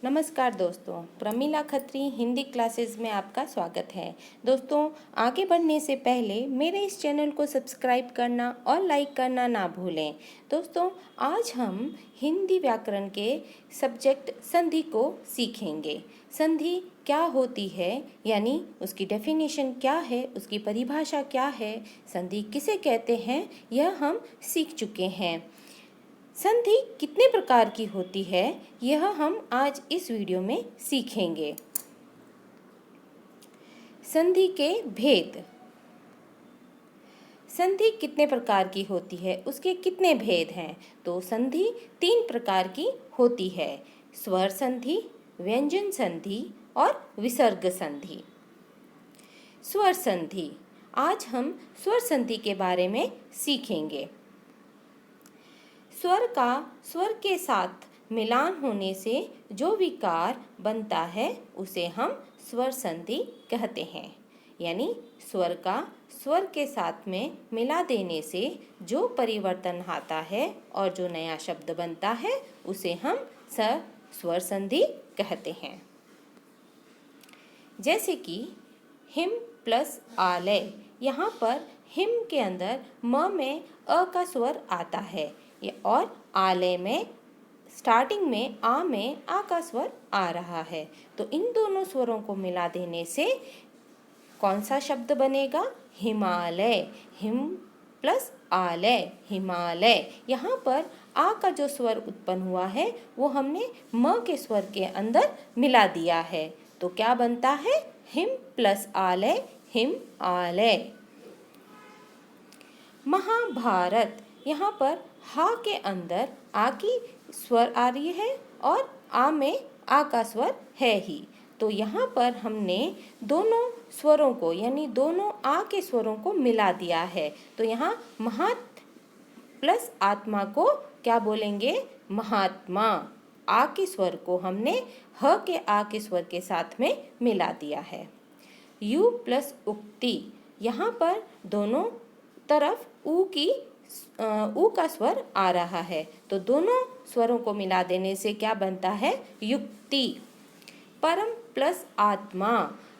नमस्कार दोस्तों, प्रमीला खत्री हिंदी क्लासेस में आपका स्वागत है। दोस्तों, आगे बढ़ने से पहले मेरे इस चैनल को सब्सक्राइब करना और लाइक करना ना भूलें। दोस्तों, आज हम हिंदी व्याकरण के सब्जेक्ट संधि को सीखेंगे। संधि क्या होती है, यानी उसकी डेफिनेशन क्या है, उसकी परिभाषा क्या है, संधि किसे कहते हैं, यह हम सीख चुके हैं। संधि कितने प्रकार की होती है, यह हम आज इस वीडियो में सीखेंगे। संधि के भेद। संधि कितने प्रकार की होती है, उसके कितने भेद हैं? तो संधि 3 प्रकार की होती है: स्वर संधि, व्यंजन संधि और विसर्ग संधि। स्वर संधि। आज हम स्वर संधि के बारे में सीखेंगे। स्वर का स्वर के साथ मिलान होने से जो विकार बनता है उसे हम स्वर संधि कहते हैं। यानी स्वर का स्वर के साथ में मिला देने से जो परिवर्तन आता है और जो नया शब्द बनता है उसे हम स्वर संधि कहते हैं। जैसे कि हिम प्लस आलय। यहाँ पर हिम के अंदर म में अ का स्वर आता है और आलय में स्टार्टिंग में आ का स्वर आ रहा है। तो इन दोनों स्वरों को मिला देने से कौन सा शब्द बनेगा? हिमालय। हिम प्लस आलय, हिमालय। यहाँ पर आ का जो स्वर उत्पन्न हुआ है वो हमने म के स्वर के अंदर मिला दिया है। तो क्या बनता है? हिम प्लस आलय, हिम आलय। महाभारत। यहाँ पर हा के अंदर आ की स्वर आ रही है और आ में आ का स्वर है ही। तो यहाँ पर हमने दोनों स्वरों को यानी दोनों आ के स्वरों को मिला दिया है। तो यहाँ महात प्लस आत्मा को क्या बोलेंगे? महात्मा। आ के स्वर को हमने ह के आ के स्वर के साथ में मिला दिया है। यू प्लस उक्ति। यहाँ पर दोनों तरफ ऊ का स्वर आ रहा है। तो दोनों स्वरों को मिला देने से क्या बनता है? युक्ति। परम प्लस आत्मा।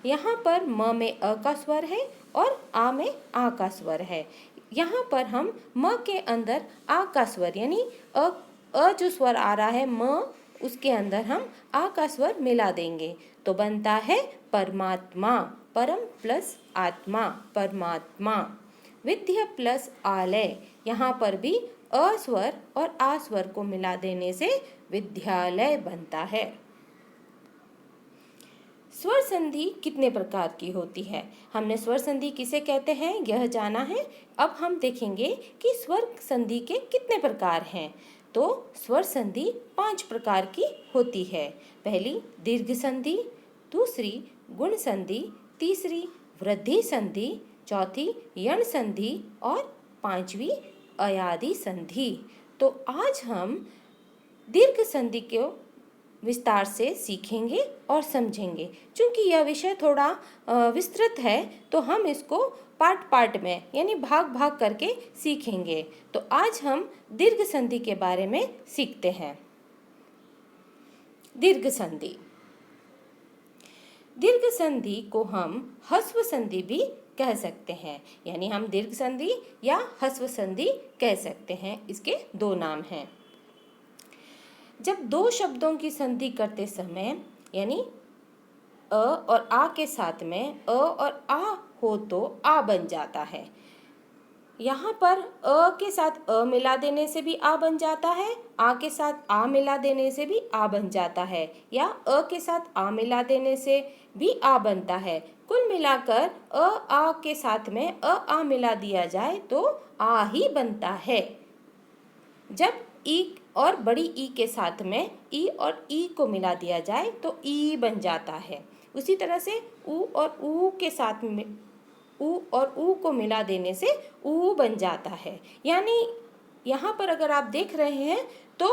यहाँ पर म में अ का स्वर है और आ में आ का स्वर है। यहाँ पर हम म के अंदर आ का स्वर यानी अ जो स्वर आ रहा है म, उसके अंदर हम आ का स्वर मिला देंगे तो बनता है परमात्मा। परम प्लस आत्मा, परमात्मा। विद्या प्लस आलय। यहाँ पर भी अ स्वर और आ स्वर को मिला देने से विद्यालय बनता है। स्वर संधि कितने प्रकार की होती है? हमने स्वर संधि किसे कहते हैं यह जाना है। अब हम देखेंगे कि स्वर संधि के कितने प्रकार हैं। तो स्वर संधि 5 प्रकार की होती है। पहली दीर्घ संधि, दूसरी गुण संधि, तीसरी वृद्धि संधि, चौथी यण संधि और 5वीं अयादि संधि। तो आज हम दीर्घ संधि को विस्तार से सीखेंगे और समझेंगे। क्योंकि यह विषय थोड़ा विस्तृत है तो हम इसको पार्ट में यानी भाग करके सीखेंगे। तो आज हम दीर्घ संधि के बारे में सीखते हैं। दीर्घ संधि। दीर्घ संधि को हम ह्रस्व संधि भी कह सकते हैं। यानी हम दीर्घ संधि या ह्रस्व संधि कह सकते हैं। इसके 2 नाम हैं। जब 2 शब्दों की संधि करते समय यानी अ और आ के साथ में अ और आ हो तो आ बन जाता है। यहाँ पर अ के साथ अ मिला देने से भी आ बन जाता है, आ के साथ आ मिला देने से भी आ बन जाता है, या अ के साथ आ मिला देने से भी आ बनता है। कुल मिलाकर अ आ के साथ में आ मिला दिया जाए तो आ ही बनता है। जब ई और बड़ी ई के साथ में ई और ई को मिला दिया जाए तो ई बन जाता है। उसी तरह से ऊ और ऊ के साथ में ऊ और ऊ को मिला देने से ऊ बन जाता है। यानी यहाँ पर अगर आप देख रहे हैं तो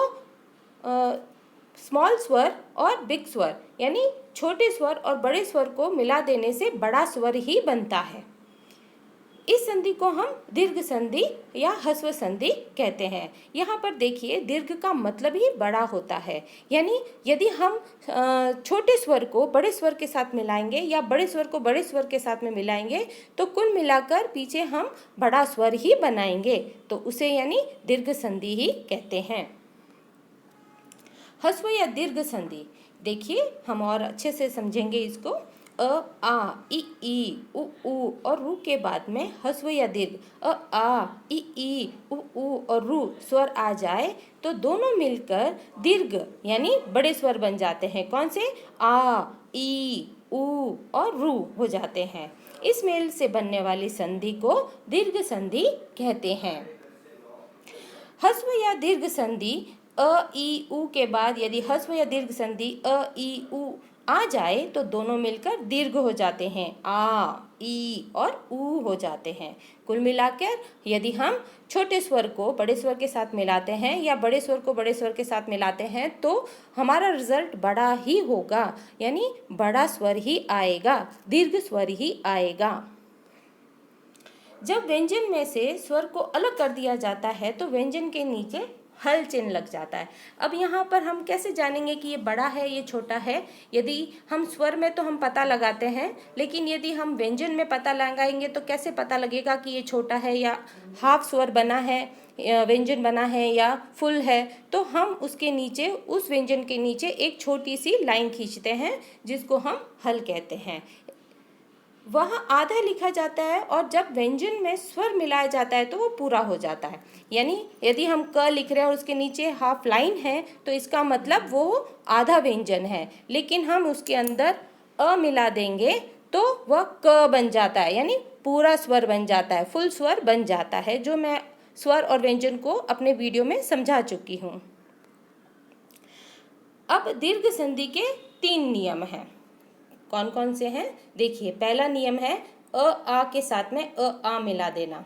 स्मॉल स्वर और बिग स्वर यानी छोटे स्वर और बड़े स्वर को मिला देने से बड़ा स्वर ही बनता है। इस संधि को हम दीर्घ संधि या ह्रस्व संधि कहते हैं। यहाँ पर देखिए दीर्घ का मतलब ही बड़ा होता है, यानी यदि हम छोटे स्वर को बड़े स्वर के साथ मिलाएंगे या बड़े स्वर को बड़े स्वर के साथ में मिलाएंगे तो कुल मिलाकर पीछे हम बड़ा स्वर ही बनाएंगे, तो उसे यानी दीर्घ संधि ही कहते हैं। ह्रस्व या दीर्घ संधि देखिए हम और अच्छे से समझेंगे इसको। अ आ ई उ ऊ और रू के बाद में ह्रस्व या दीर्घ अ आ ई उ ऊ और रू स्वर आ जाए तो दोनों मिलकर दीर्घ यानी बड़े स्वर बन जाते हैं। कौन से? आ ई उ और रू हो जाते हैं। इस मेल से बनने वाली संधि को दीर्घ संधि कहते हैं। ह्रस्व या दीर्घ संधि अ ई उ के बाद यदि ह्रस्व या दीर्घ संधि अ ई उ आ जाए तो दोनों मिलकर दीर्घ हो जाते हैं, आ ई और ऊ हो जाते हैं। कुल मिलाकर यदि हम छोटे स्वर को बड़े स्वर के साथ मिलाते हैं या बड़े स्वर को बड़े स्वर के साथ मिलाते हैं तो हमारा रिजल्ट बड़ा ही होगा, यानी बड़ा स्वर ही आएगा, दीर्घ स्वर ही आएगा। जब व्यंजन में से स्वर को अलग कर दिया जाता है तो व्यंजन के नीचे हल चिन्ह लग जाता है। अब यहाँ पर हम कैसे जानेंगे कि ये बड़ा है ये छोटा है? यदि हम स्वर में तो हम पता लगाते हैं, लेकिन यदि हम व्यंजन में पता लगाएंगे तो कैसे पता लगेगा कि ये छोटा है या हाफ स्वर बना है, व्यंजन बना है या फुल है? तो हम उसके नीचे, उस व्यंजन के नीचे एक छोटी सी लाइन खींचते हैं जिसको हम हल कहते हैं। वहाँ आधा लिखा जाता है और जब व्यंजन में स्वर मिलाया जाता है तो वो पूरा हो जाता है। यानी यदि हम क लिख रहे हैं और उसके नीचे हाफ लाइन है तो इसका मतलब वो आधा व्यंजन है, लेकिन हम उसके अंदर अ मिला देंगे तो वह क बन जाता है, यानी पूरा स्वर बन जाता है, फुल स्वर बन जाता है, जो मैं स्वर और व्यंजन को अपने वीडियो में समझा चुकी हूँ। अब दीर्घ संधि के 3 नियम हैं। कौन कौन से हैं? देखिए, पहला नियम है अ आ के साथ में अ आ मिला देना,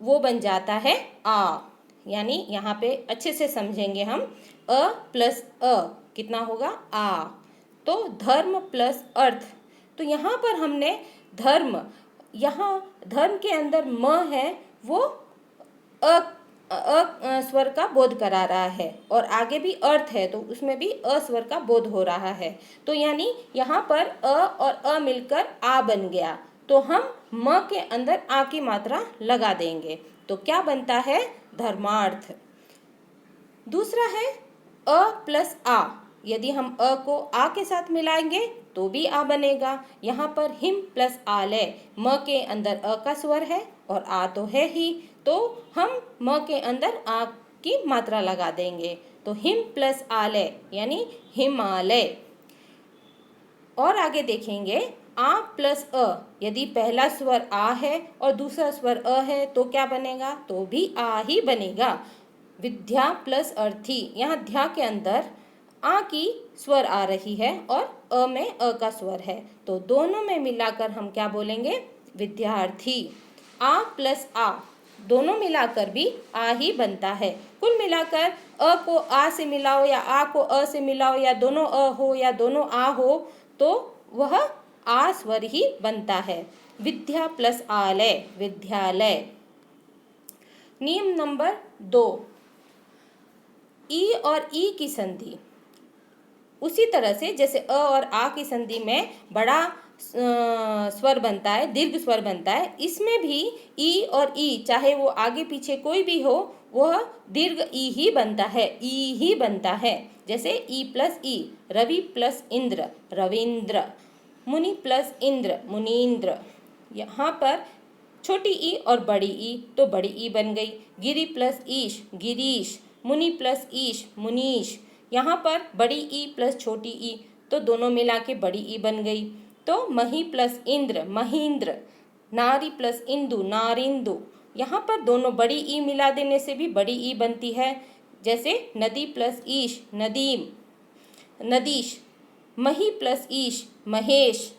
वो बन जाता है आ, यानी यहाँ पे अच्छे से समझेंगे हम। अ प्लस अ कितना होगा? आ। तो धर्म प्लस अर्थ, तो यहाँ पर हमने धर्म, यहाँ धर्म के अंदर म है, वो अ स्वर का बोध करा रहा है और आगे भी अर्थ है तो उसमें भी अ स्वर का बोध हो रहा है। तो यानी यहाँ पर अ और अ मिलकर आ बन गया, तो हम म के अंदर आ की मात्रा लगा देंगे तो क्या बनता है? धर्मार्थ। दूसरा है अ प्लस आ, यदि हम अ को आ के साथ मिलाएंगे तो भी आ बनेगा। यहाँ पर हिम प्लस आलय, म के अंदर अ का स्वर है और आ तो है ही, तो हम म के अंदर आ की मात्रा लगा देंगे तो हिम प्लस आलय यानी हिमालय। और आगे देखेंगे आ प्लस अ, यदि पहला स्वर आ है और दूसरा स्वर अ है तो क्या बनेगा? तो भी आ ही बनेगा। विद्या प्लस अर्थी, यहाँ ध्या के अंदर आ की स्वर आ रही है और अ में अ का स्वर है, तो दोनों में मिलाकर हम क्या बोलेंगे? विद्यार्थी। आ प्लस आ, दोनों मिलाकर भी आ ही बनता है। कुल मिलाकर अ को आ से मिलाओ या आ को अ से मिलाओ या दोनों अ हो या दोनों आ हो तो वह आ स्वर ही बनता है। विद्या प्लस आलय, विद्यालय। नियम नंबर 2, ई और ई की संधि उसी तरह से जैसे अ और आ की संधि में बड़ा स्वर बनता है, दीर्घ स्वर बनता है, इसमें भी ई और ई चाहे वो आगे पीछे कोई भी हो वह दीर्घ ई ही बनता है, ई ही बनता है। जैसे ई प्लस ई, रवि प्लस इंद्र, रविंद्र, मुनि प्लस इंद्र, मुनीन्द्र। यहाँ पर छोटी ई और बड़ी ई तो बड़ी ई बन गई। गिरि प्लस ईश, गिरीश, मुनि प्लस ईश, मुनीश। यहाँ पर बड़ी ई प्लस छोटी ई तो दोनों मिला के बड़ी ई बन गई। तो मही प्लस इंद्र, महींद्र, नारी प्लस इंदु, नारिंदु। यहाँ पर दोनों बड़ी ई मिला देने से भी बड़ी ई बनती है। जैसे नदी प्लस ईश, नदीम, नदीश, मही प्लस ईश, महेश।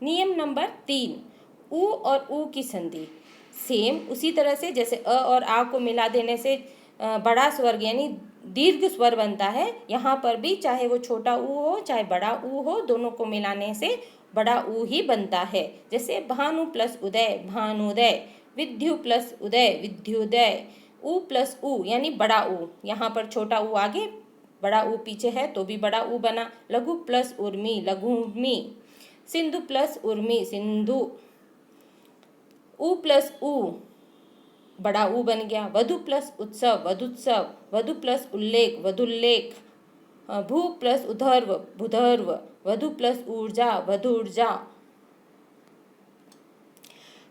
नियम नंबर 3, ऊ और ऊ की संधि सेम उसी तरह से जैसे अ और आ को मिला देने से बड़ा स्वर यानी दीर्घ स्वर बनता है। यहाँ पर भी चाहे वो छोटा ऊ हो चाहे बड़ा ऊ हो, दोनों को मिलाने से बड़ा ऊ ही बनता है। जैसे भानु प्लस उदय भानुदय, विद्यु प्लस उदय विद्युदय, ऊ प्लस ऊ यानी बड़ा ऊ, यहाँ पर छोटा ऊ आगे बड़ा ऊ पीछे है तो भी बड़ा ऊ बना। लघु प्लस उर्मी लघुर्मी, सिंधु प्लस उर्मी सिंधु, ऊ प्लस ऊ बड़ा ऊ बन गया। वधु प्लस उत्सव वधुत्सव, वधु प्लस उल्लेख वधुल्लेख, भू प्लस उधर्व भूधर्व, वधु प्लस ऊर्जा वधुर्जा।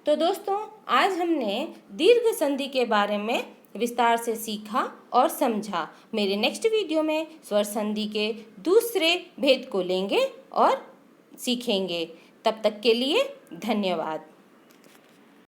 तो दोस्तों आज हमने दीर्घ संधि के बारे में विस्तार से सीखा और समझा। मेरे नेक्स्ट वीडियो में स्वर संधि के दूसरे भेद को लेंगे और सीखेंगे। तब तक के लिए धन्यवाद।